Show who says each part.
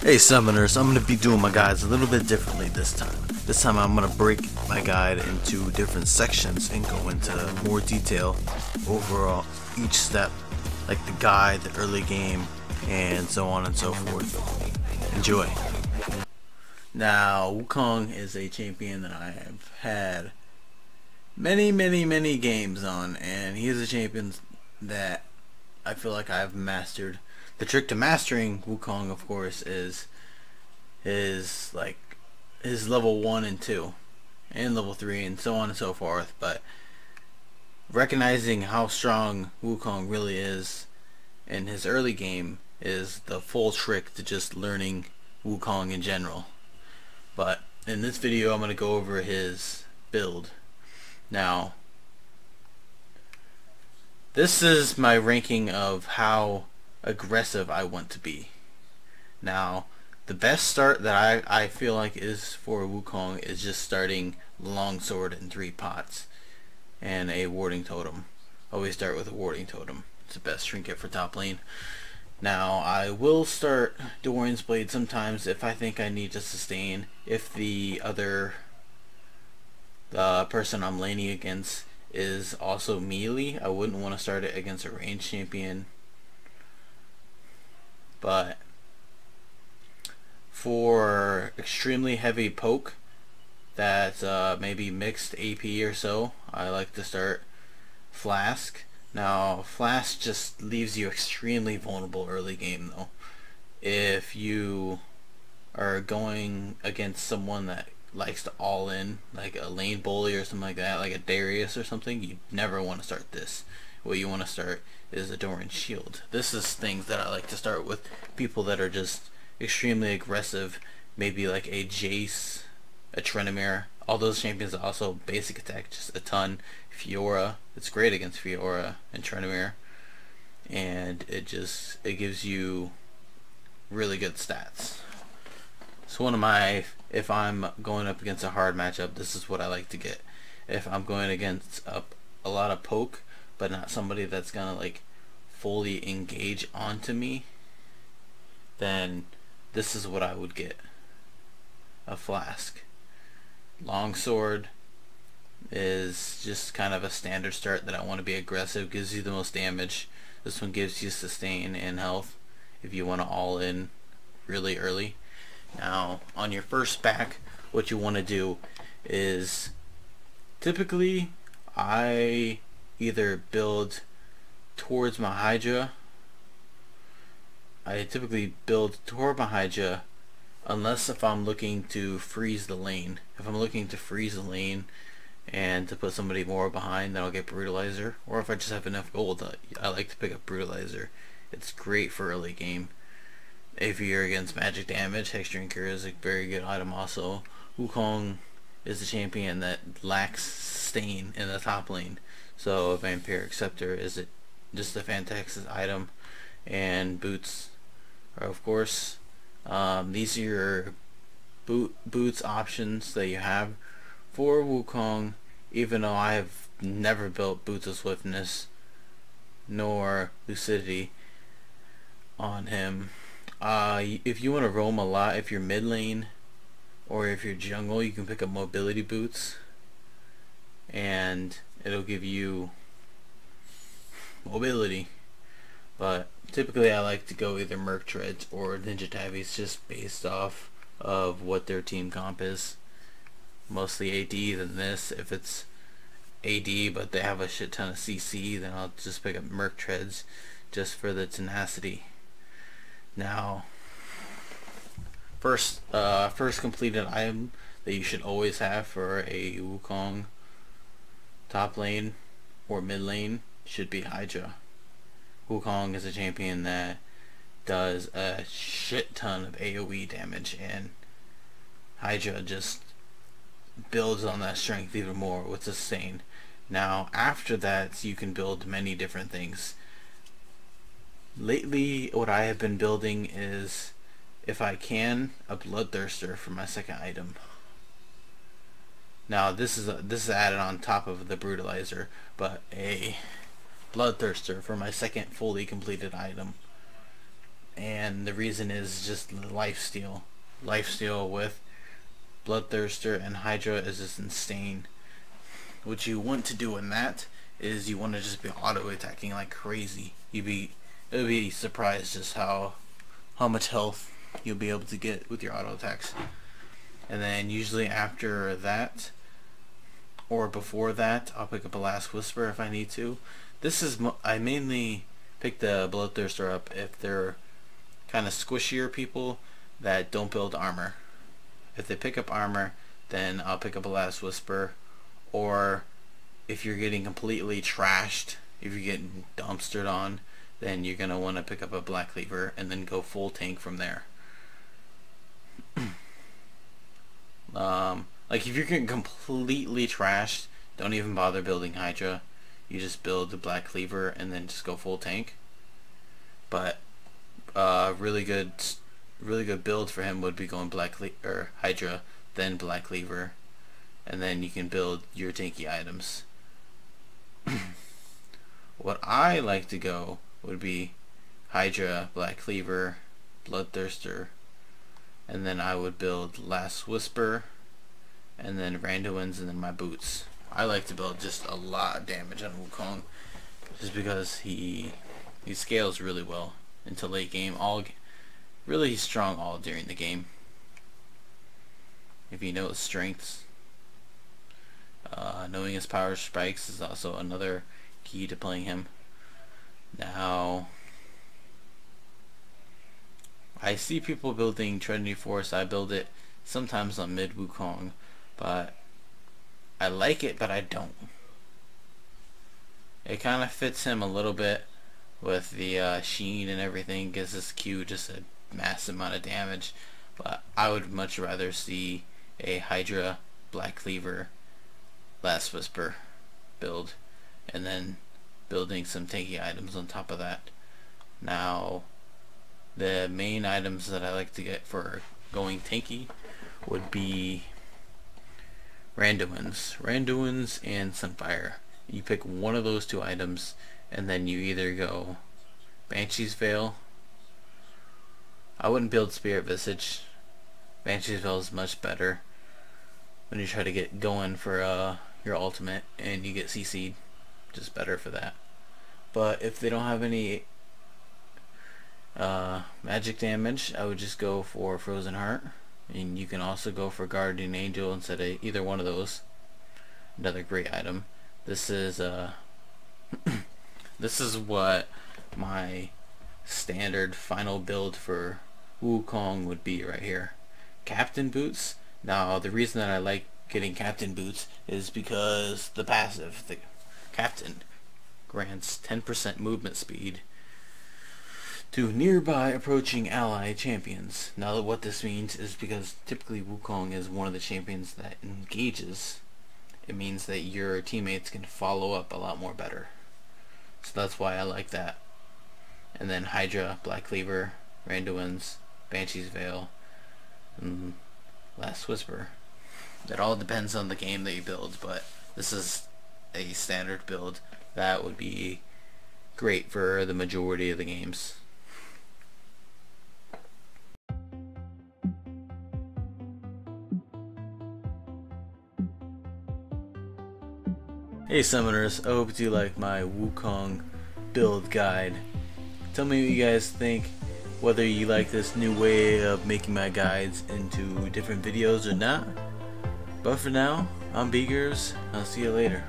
Speaker 1: Hey Summoners, I'm going to be doing my guides a little bit differently this time. This time I'm going to break my guide into different sections and go into more detail overall each step, like the guide, the early game, and so on and so forth. Enjoy. Now, Wukong is a champion that I have had many games on, and he is a champion that I feel like I've mastered. The trick to mastering Wukong, of course, is his level 1 and 2 and level 3 and so on and so forth, but recognizing how strong Wukong really is in his early game is the full trick to just learning Wukong in general. But in this video I'm going to go over his build. Now, this is my ranking of how aggressive I want to be. Now, the best start that I feel like is for Wukong is just starting longsword in 3 pots and a warding totem. Always start with a warding totem. It's the best trinket for top lane. Now, I will start Doran's Blade sometimes if I think I need to sustain. If the person I'm laning against is also melee, I wouldn't want to start it against a ranged champion. But for extremely heavy poke that's maybe mixed AP or so, I like to start Flask. Now, Flask just leaves you extremely vulnerable early game though. If you are going against someone that likes to all in, like a lane bully or something like that, like a Darius or something, you never want to start this. What you want to start is a Doran Shield. This is things that I like to start with people that are just extremely aggressive, maybe like a Jace, a Tryndamere. All those champions are also basic attack just a ton. Fiora, it's great against Fiora and Tryndamere, and it gives you really good stats. So if I'm going up against a hard matchup, this is what I like to get. If I'm going against a lot of poke, but not somebody that's gonna like fully engage onto me, then this is what I would get. A Flask. Longsword is just kind of a standard start that I want to be aggressive, gives you the most damage. This one gives you sustain and health if you want to all in really early. Now, on your first back, what you want to do is, typically I either build towards my Hydra. I typically build toward my Hydra unless if I'm looking to freeze the lane. If I'm looking to freeze the lane and to put somebody more behind, then I'll get Brutalizer. Or if I just have enough gold, I like to pick up Brutalizer. It's great for early game. If you're against magic damage, Hex Drinker is a very good item also. Wukong is a champion that lacks sustain in the top lane, so Vampiric Scepter is just a fantastic item. And boots are, of course, these are your boots options that you have for Wukong, even though I have never built Boots of Swiftness nor Lucidity on him. If you want to roam a lot, if you're mid lane or if you're jungle, you can pick up mobility boots and it'll give you mobility. But typically I like to go either Merc Treads or Ninja Tabbies, just based off of what their team comp is. Mostly AD than this. If it's AD but they have a shit ton of CC, then I'll just pick up Merc Treads just for the tenacity. Now, first completed item that you should always have for a Wukong top lane or mid lane should be Hydra. Wukong is a champion that does a shit ton of AoE damage, and Hydra just builds on that strength even more with sustain. Now, after that, you can build many different things. Lately, what I have been building is, if I can, a Bloodthirster for my second item. Now, this is added on top of the Brutalizer, but a Bloodthirster for my second fully completed item. and the reason is just lifesteal. Lifesteal with Bloodthirster and Hydra is just insane. What you want to do in that is you want to just be auto attacking like crazy. You'll be surprised just how much health you'll be able to get with your auto attacks. And then usually after that or before that, I'll pick up a Last Whisper if I need to. This is I mainly pick the Bloodthirster up if they're kind of squishier people that don't build armor. If they pick up armor, then I'll pick up a Last Whisper. Or if you're getting completely trashed, if you're getting dumpstered on, then you're gonna want to pick up a Black Cleaver and then go full tank from there. Like if you're getting completely trashed, don't even bother building Hydra. You just build the Black Cleaver and then just go full tank. But really good build for him would be going Hydra, then Black Cleaver, and then you can build your tanky items. What I like to go would be Hydra, Black Cleaver, Bloodthirster, and then I would build Last Whisper, and then Randuin's, and then my boots. I like to build just a lot of damage on Wukong, just because he scales really well into late game. Really strong all during the game. If you know his strengths, knowing his power spikes is also another key to playing him. Now, I see people building Trinity Force. I build it sometimes on mid Wukong, but I like it, but I don't. It kind of fits him a little bit with the sheen and everything. Gives his Q just a massive amount of damage, but I would much rather see a Hydra, Black Cleaver, Last Whisper build, and then building some tanky items on top of that. Now, the main items that I like to get for going tanky would be Randuin's and Sunfire. You pick one of those two items, and then you either go Banshee's Veil. I wouldn't build Spirit Visage. Banshee's Veil is much better when you try to get going for your ultimate and you get CC'd. Just better for that. But if they don't have any magic damage, I would just go for Frozen Heart, and you can also go for Guardian Angel instead of either one of those. Another great item. This is this is what my standard final build for Wukong would be right here. Captain Boots. Now the reason that I like getting Captain Boots is because the passive, the Captain, grants 10% movement speed to nearby approaching ally champions. Now what this means is because typically Wukong is one of the champions that engages, it means that your teammates can follow up a lot more better. So that's why I like that. And then Hydra, Black Cleaver, Randuin's, Banshee's Veil, and Last Whisper. It all depends on the game that you build, but this is a standard build that would be great for the majority of the games. Hey Summoners, I hope you like my Wukong build guide. Tell me what you guys think, whether you like this new way of making my guides into different videos or not. But for now, I'm Gerbz. I'll see you later.